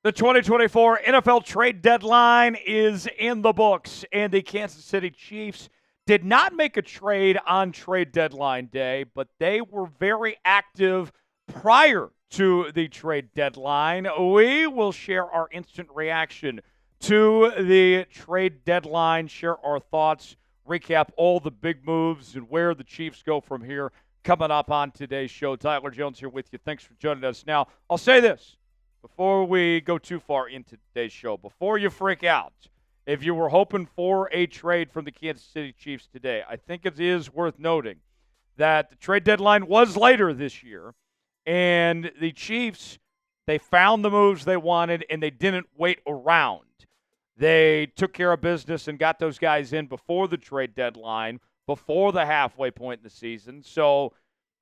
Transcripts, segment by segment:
The 2024 NFL trade deadline is in the books, and the Kansas City Chiefs did not make a trade on trade deadline day, but they were very active prior to the trade deadline. We will share our instant reaction to the trade deadline, share our thoughts, recap all the big moves and where the Chiefs go from here coming up on today's show. Tyler Jones here with you. Thanks for joining us. Now, I'll say this before we go too far into today's show, before you freak out, if you were hoping for a trade from the Kansas City Chiefs today, I think it is worth noting that the trade deadline was later this year, and the Chiefs, they found the moves they wanted, and they didn't wait around. They took care of business and got those guys in before the trade deadline, before the halfway point in the season. So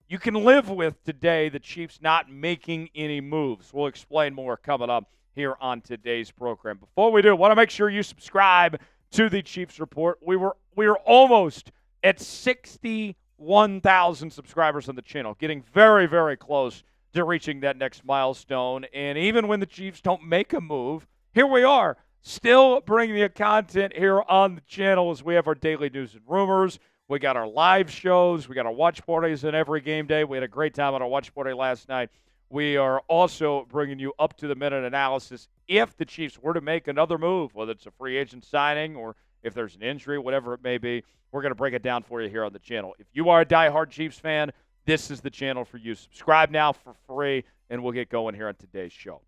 you can live with today the Chiefs not making any moves. We'll explain more coming up here on today's program. Before we do, I want to make sure you subscribe to the Chiefs Report. We were almost at 61,000 subscribers on the channel, getting very, very close to reaching that next milestone. And even when the Chiefs don't make a move, here we are, still bringing you content here on the channel as we have our daily news and rumors. We got our live shows. We got our watch parties in every game day. We had a great time at our watch party last night. We are also bringing you up-to-the-minute analysis. If the Chiefs were to make another move, whether it's a free agent signing or if there's an injury, whatever it may be, we're going to break it down for you here on the channel. If you are a diehard Chiefs fan, this is the channel for you. Subscribe now for free, and we'll get going here on today's show.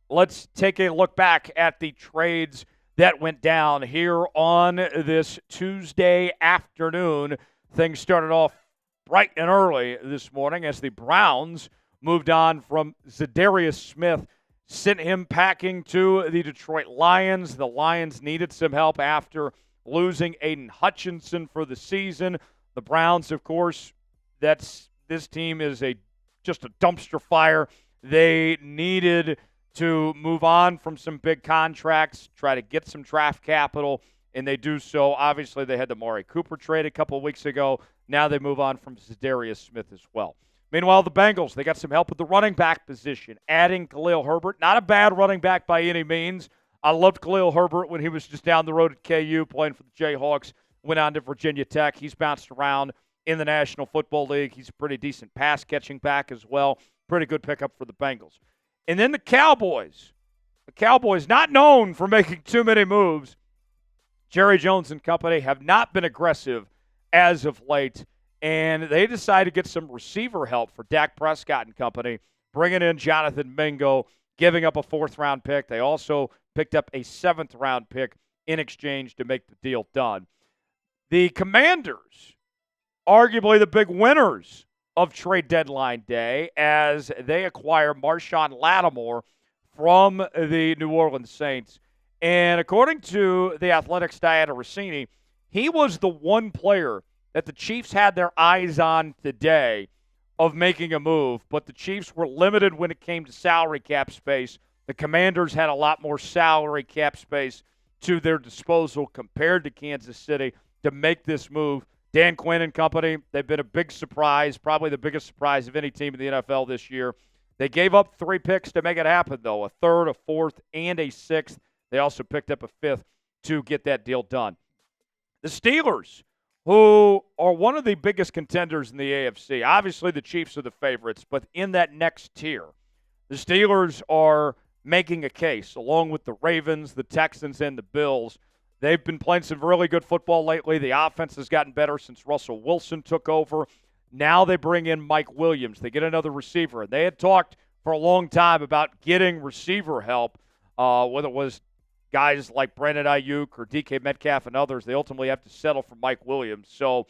Let's take a look back at the trades that went down here on this Tuesday afternoon. Things started off bright and early this morning as the Browns moved on from Zadarius Smith, sent him packing to the Detroit Lions. The Lions needed some help after losing Aiden Hutchinson for the season. The Browns, of course, this team is just a dumpster fire. They needed to move on from some big contracts, try to get some draft capital, and they do so. Obviously, they had the Amari Cooper trade a couple of weeks ago. Now they move on from Zadarius Smith as well. Meanwhile, the Bengals, they got some help with the running back position, adding Khalil Herbert. Not a bad running back by any means. I loved Khalil Herbert when he was just down the road at KU playing for the Jayhawks, went on to Virginia Tech. He's bounced around in the National Football League. He's a pretty decent pass-catching back as well. Pretty good pickup for the Bengals. And then the Cowboys. The Cowboys, not known for making too many moves. Jerry Jones and company have not been aggressive as of late, and they decided to get some receiver help for Dak Prescott and company, bringing in Jonathan Mingo, giving up a fourth-round pick. They also picked up a seventh-round pick in exchange to make the deal done. The Commanders, arguably the big winners of trade deadline day, as they acquire Marshawn Lattimore from the New Orleans Saints. And according to the Athletics' Diana Rossini, he was the one player that the Chiefs had their eyes on today of making a move, but the Chiefs were limited when it came to salary cap space. The Commanders had a lot more salary cap space to their disposal compared to Kansas City to make this move. Dan Quinn and company, they've been a big surprise, probably the biggest surprise of any team in the NFL this year. They gave up 3 picks to make it happen, though, a third, a fourth, and a sixth. They also picked up a fifth to get that deal done. The Steelers, who are one of the biggest contenders in the AFC. Obviously, the Chiefs are the favorites, but in that next tier, the Steelers are making a case, along with the Ravens, the Texans, and the Bills. They've been playing some really good football lately. The offense has gotten better since Russell Wilson took over. Now they bring in Mike Williams. They get another receiver. They had talked for a long time about getting receiver help, whether it was guys like Brandon Ayuk or DK Metcalf and others. They ultimately have to settle for Mike Williams. So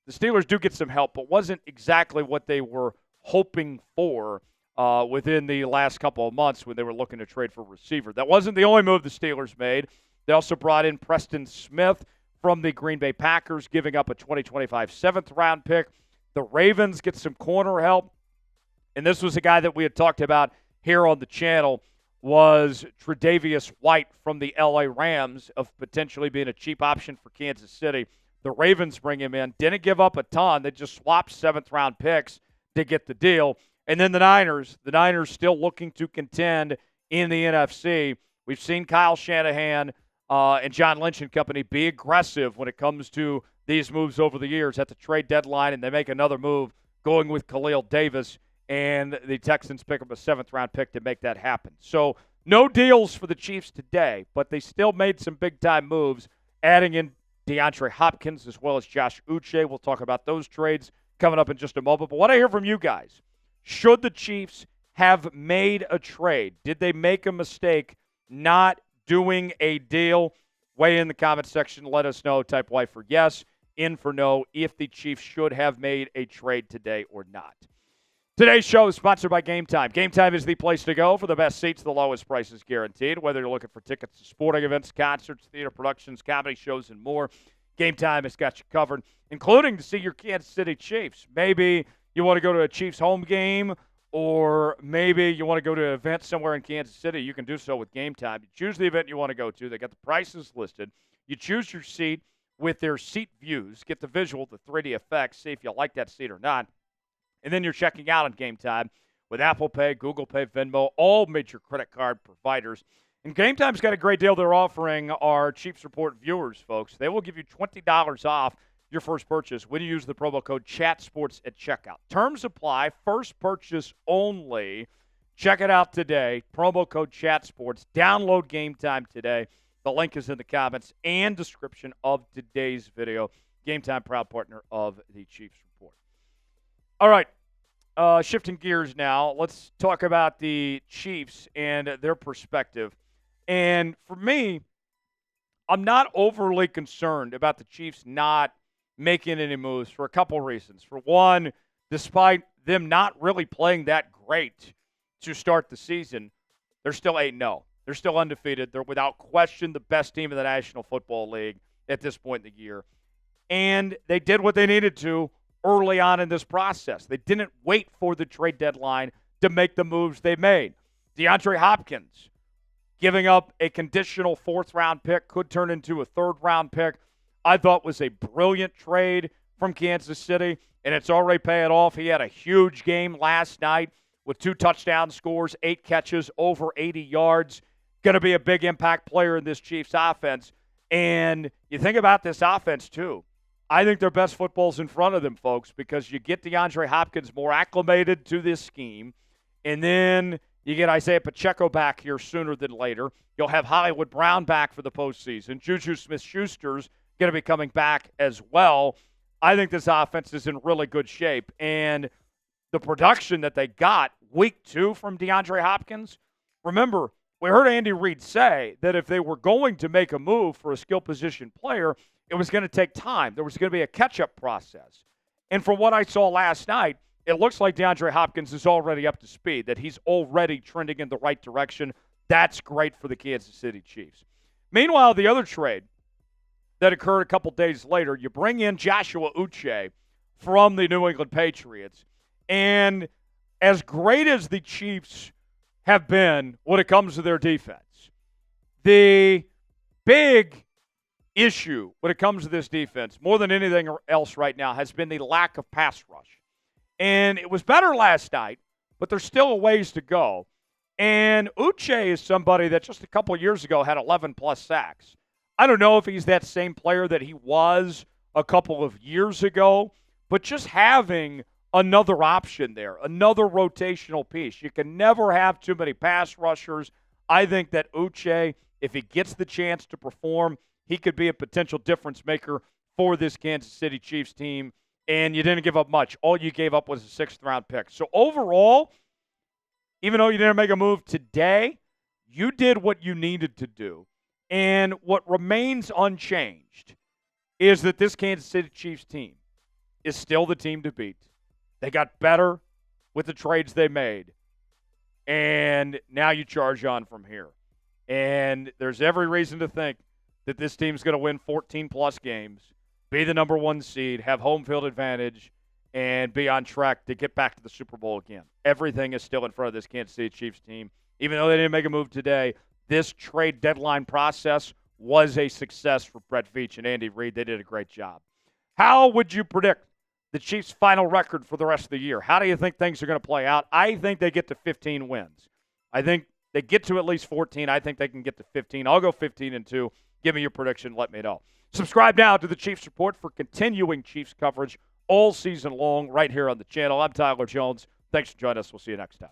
the Steelers do get some help, but wasn't exactly what they were hoping for within the last couple of months when they were looking to trade for a receiver. That wasn't the only move the Steelers made. They also brought in Preston Smith from the Green Bay Packers, giving up a 2025 seventh-round pick. The Ravens get some corner help. And this was a guy that we had talked about here on the channel, was Tre'Davious White from the LA Rams, of potentially being a cheap option for Kansas City. The Ravens bring him in. Didn't give up a ton. They just swapped seventh-round picks to get the deal. And then the Niners still looking to contend in the NFC. We've seen Kyle Shanahan and John Lynch and company be aggressive when it comes to these moves over the years at the trade deadline, and they make another move going with Khalil Davis, and the Texans pick up a 7th-round pick to make that happen. So no deals for the Chiefs today, but they still made some big-time moves, adding in DeAndre Hopkins as well as Josh Uche. We'll talk about those trades coming up in just a moment. But what I hear from you guys, should the Chiefs have made a trade? Did they make a mistake not doing a deal? Weigh in the comment section. Let us know. Type Y for yes, in for no, if the Chiefs should have made a trade today or not. Today's show is sponsored by Game Time. Game Time is the place to go for the best seats, the lowest prices guaranteed. Whether you're looking for tickets to sporting events, concerts, theater productions, comedy shows, and more, Game Time has got you covered, including to see your Kansas City Chiefs. Maybe you want to go to a Chiefs home game, or maybe you want to go to an event somewhere in Kansas City. You can do so with Game Time. You choose the event you want to go to. They got the prices listed. You choose your seat with their seat views. Get the visual, the 3D effects, see if you like that seat or not. And then you're checking out on Game Time with Apple Pay, Google Pay, Venmo, all major credit card providers. And Game Time's got a great deal they're offering our Chiefs Report viewers, folks. They will give you $20 off your first purchase when you use the promo code ChatSports at checkout. Terms apply. First purchase only. Check it out today. Promo code ChatSports. Download Game Time today. The link is in the comments and description of today's video. Game Time, proud partner of the Chiefs Report. All right, shifting gears now. Let's talk about the Chiefs and their perspective. And for me, I'm not overly concerned about the Chiefs not making any moves for a couple reasons. For one, despite them not really playing that great to start the season, they're still 8-0. They're still undefeated. They're without question the best team in the National Football League at this point in the year. And they did what they needed to early on in this process. They didn't wait for the trade deadline to make the moves they made. DeAndre Hopkins giving up a conditional 4th-round pick, could turn into a 3rd-round pick, I thought was a brilliant trade from Kansas City, and it's already paying off. He had a huge game last night with 2 touchdown scores, 8 catches, over 80 yards. Going to be a big impact player in this Chiefs offense. And you think about this offense, too. I think their best football's in front of them, folks, because you get DeAndre Hopkins more acclimated to this scheme, and then you get Isaiah Pacheco back here sooner than later. You'll have Hollywood Brown back for the postseason. Juju Smith-Schuster's going to be coming back as well. I think this offense is in really good shape, and the production that they got week 2 from DeAndre Hopkins, remember, we heard Andy Reid say that if they were going to make a move for a skill position player, it was going to take time. There was going to be a catch-up process. And from what I saw last night, it looks like DeAndre Hopkins is already up to speed, that he's already trending in the right direction. That's great for the Kansas City Chiefs. Meanwhile, the other trade that occurred a couple days later, you bring in Joshua Uche from the New England Patriots. And as great as the Chiefs have been when it comes to their defense, the big issue when it comes to this defense, more than anything else right now, has been the lack of pass rush. And it was better last night, but there's still a ways to go. And Uche is somebody that just a couple of years ago had 11-plus sacks. I don't know if he's that same player that he was a couple of years ago, but just having another option there, another rotational piece. You can never have too many pass rushers. I think that Uche, if he gets the chance to perform, he could be a potential difference maker for this Kansas City Chiefs team, and you didn't give up much. All you gave up was a 6th-round pick. So overall, even though you didn't make a move today, you did what you needed to do. And what remains unchanged is that this Kansas City Chiefs team is still the team to beat. They got better with the trades they made, and now you charge on from here. And there's every reason to think that this team's going to win 14-plus games, be the number 1 seed, have home field advantage, and be on track to get back to the Super Bowl again. Everything is still in front of this Kansas City Chiefs team. Even though they didn't make a move today, this trade deadline process was a success for Brett Veach and Andy Reid. They did a great job. How would you predict the Chiefs' final record for the rest of the year? How do you think things are going to play out? I think they get to 15 wins. I think They get to at least 14. I think they can get to 15. I'll go 15-2. Give me your prediction. Let me know. Subscribe now to the Chiefs Report for continuing Chiefs coverage all season long right here on the channel. I'm Tyler Jones. Thanks for joining us. We'll see you next time.